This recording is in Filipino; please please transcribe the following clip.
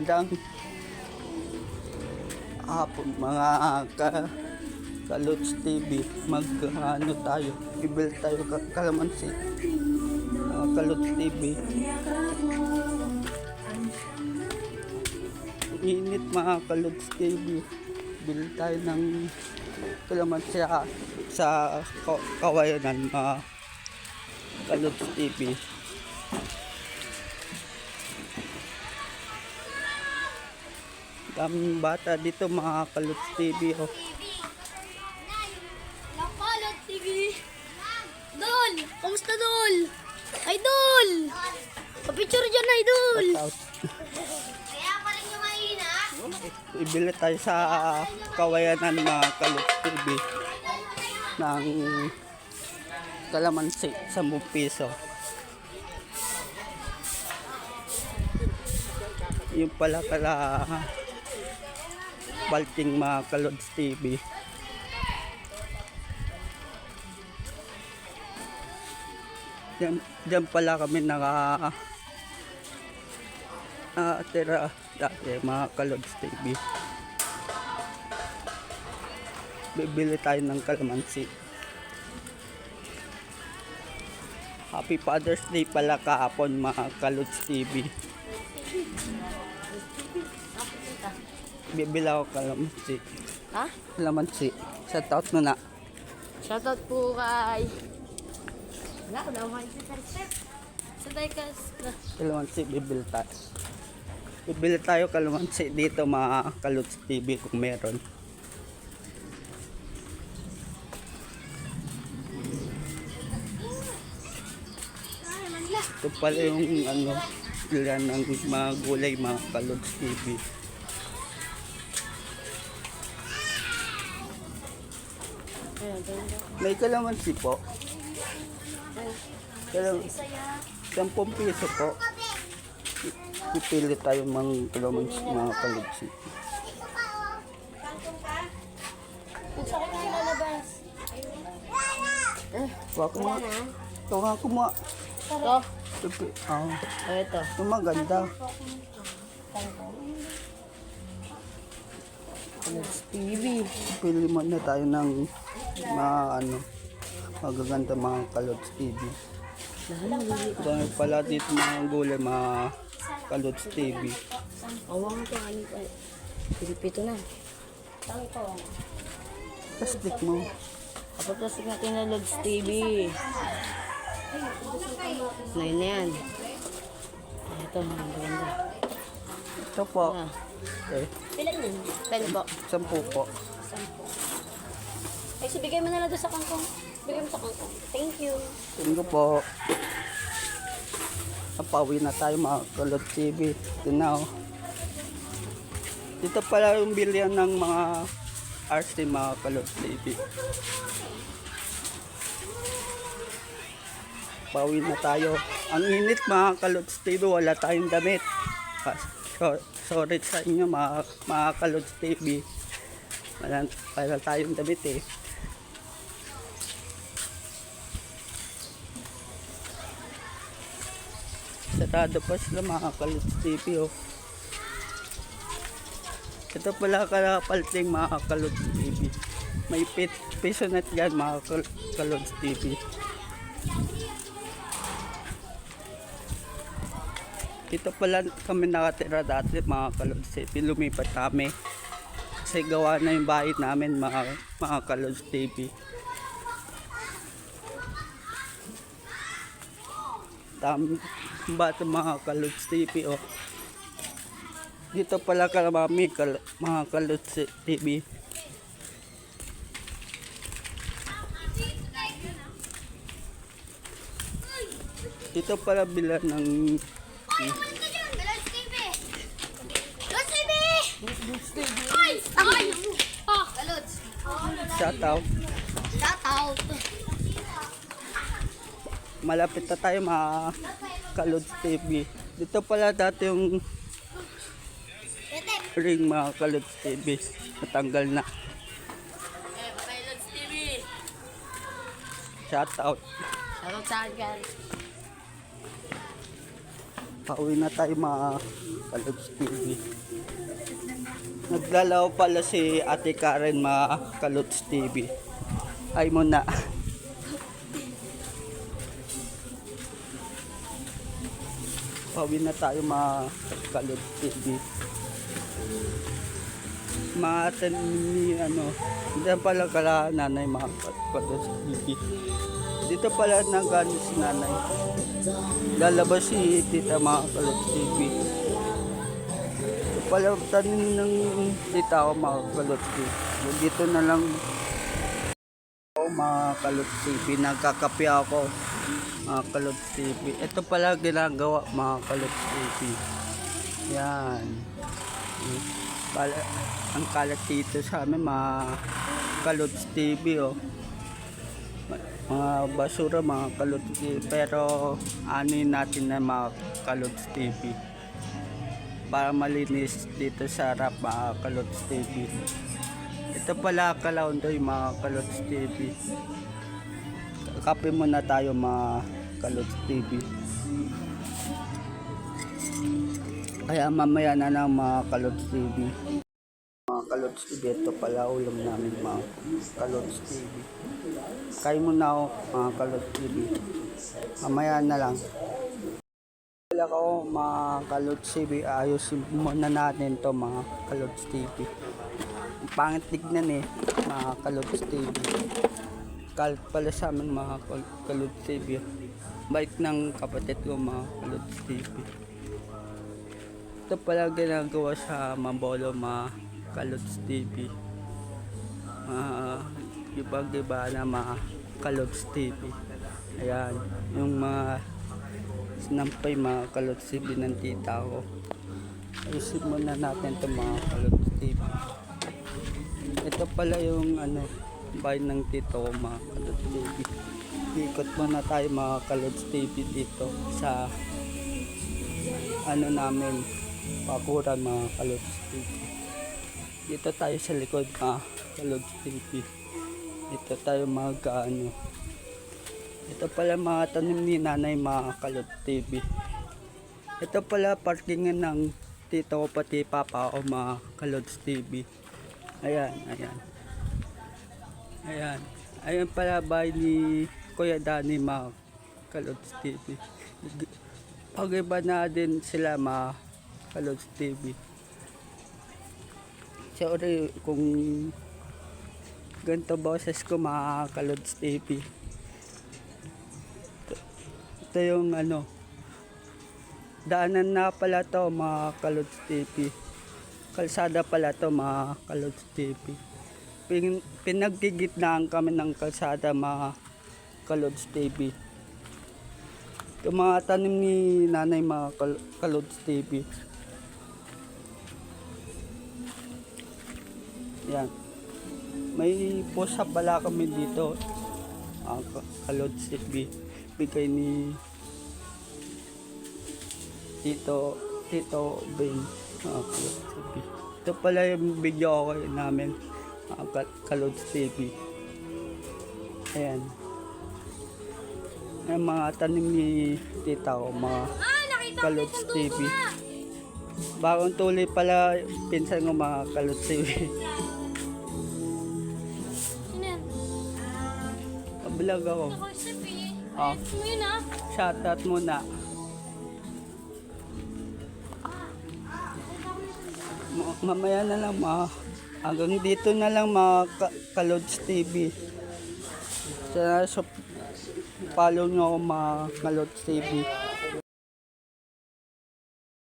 Magandang hapon mga Kalods TV. Ano tayo? Bibili tayo kalamansi. Kalods TV. Init mga Kalods TV. Bili tayo ng kalamansi sa kawayanan mga Kalods TV. Daming bata dito mga Kalods TV. Oh. Kalods TV. Dol! Kamusta Dol? Idol! Kapicture dyan Idol! Kaya pa rin yung mahina? Ibili tayo sa kawayanan mga Kalods TV ng kalamansi 10 piso. Yung pala balting mga Kalods TV. Diyan pala kami nakatira dati mga Kalods TV. Bibili tayo ng kalamansi. Happy Father's Day pala kahapon mga Kalods TV. Bibili ako kalamansi. Ha? Kalamansi. Shoutout mo na. Shoutout po kay... Wala ko na makikita-respect. Sa Daikas na. Kalamansi, bibili tayo. Bibili tayo kalamansi dito mga Kalods TV kung meron. Ito pala yung ilan ng mga gulay mga Kalods TV. May kalamansi po. 10 piso po. Pipili tayo mga kalamansi mga Kalods. Saan ka lalabas? Kuha ko mo. Ito. Ito maganda. Kalods TV. Pili muna tayo ng magaganda mga Kalods TV. Dahil pala dito mga gulay mga Kalods TV. Awang ito. Pilipito na. Plastic mo. Kapag plastic natin na Kalods TV. Ngayon na yan. Ito, maganda. Ito po. Okay. Pilan yun? Pen po. 10 po. Ay, so bigay mo na lang doon sa kangkong. Bigay mo sa kangkong. Thank you. Tingko po. Napawi na tayo mga Kalods TV. Ito na oh. Dito pala yung bilyan ng mga RC mga Kalods TV. Pawi na tayo. Ang init mga Kalods TV, wala tayong damit. Sorry sa inyo mga Kalods TV. Wala tayong damit eh. Sarado pa sila mga Kalods TV oh. Ito pala kalapalting mga Kalods TV. May piso net yan mga Kalods TV. Dito pala kami nakatira dati mga Kalods TV. Lumipat kami kasi gawa na yung bahay namin mga Kalods TV. Dami bata mga Kalods TV oh. Dito pala kalamami mga Kalods TV. Dito pala bilan ng Kalods TV! Kalods TV! Ay! Ay! Oh! Kalods! shoutout. Shoutout! Malapit na tayo mga Kalods TV. Dito pala dati yung ring mga Kalods TV. Natanggal na. Kalods TV! Shoutout. Shoutout sa akin guys. Pauwi na tayo mga Kalods TV. Naglalaw pala si Ate Karen mga Kalods TV. Ay mo na. Pauwi na tayo mga Kalods TV. Mga atin ni diyan pala kala nanay mga Kalods TV. Dito pala nanggaling si nanay. Lalabas si tita mga Kalods TV. Ito pala tanin ng tita ko mga Kalods TV. Dito na lang ako mga Kalods TV. Nagkakape ako mga Kalods TV. Ito pala ginagawa mga Kalods TV. Yan. Pala, ang kalat dito sa amin mga Kalods TV oh. Mga basura mga Kalods TV, pero anin natin na mga Kalods TV para malinis dito sa harap mga Kalods TV. Ito pala Kalaundoy mga Kalods TV. Kape muna tayo mga Kalods TV. Kaya mamaya na lang mga Kalods TV. Mga Kalods TV, ito pala ulam namin mga Kalods TV. Kain muna ako mga Kalods TV. Mamaya na lang. Wala ko mga Kalods TV. Ayusin muna natin to mga Kalods TV. Ang pangit tignan mga Kalods TV. Kalat pala sa amin mga Kalods TV. Bait ng kapatid ko mga Kalods TV. Ito pala ginagawa sa Mambolo mga Kalods TV. Iba-iba na mga Kalods TV. Ayan, yung mga sinampay mga Kalods TV ng tita ko. Ayusin muna natin itong mga Kalods TV. Ito pala yung bahay ng tito ko mga Kalods TV. Ikot muna tayo mga Kalods TV dito sa namin pakuran mga Kalods TV. Dito tayo sa likod mga Kalods TV. Dito tayo ito pala mga tanim ni nanay mga Kalods TV. Ito pala parkingan ng tito ko pati papa ko mga Kalods TV. Ayan, ayan. Ayan. Ayan pala bahay ni Kuya Danny mga Kalods TV. Pag-iba na din sila mga Kalods TV. Sorry kung ganito boses ko mga Kalods TV. Ito yung daanan na pala to mga Kalods TV. Kalsada pala to mga Kalods TV. Pinaggigitnaan kami ng kalsada mga Kalods TV. Yung mga tanim ni nanay mga Kalods TV. Yan. May pusa pala kami dito. Kalods TV. Bigay ni Tito Ben. Kalods TV. Ito pala yung video ko namin. Kalods TV. Ayan. Ang mga tanim ni tita ko, mga Kalods TV. Bagong tuloy pala pinsan ko mga Kalods TV. Vlog ako. Shoutout muna. Mamaya na lang hanggang dito na lang mga Kalods TV. So, follow nyo ako mga Kalods TV.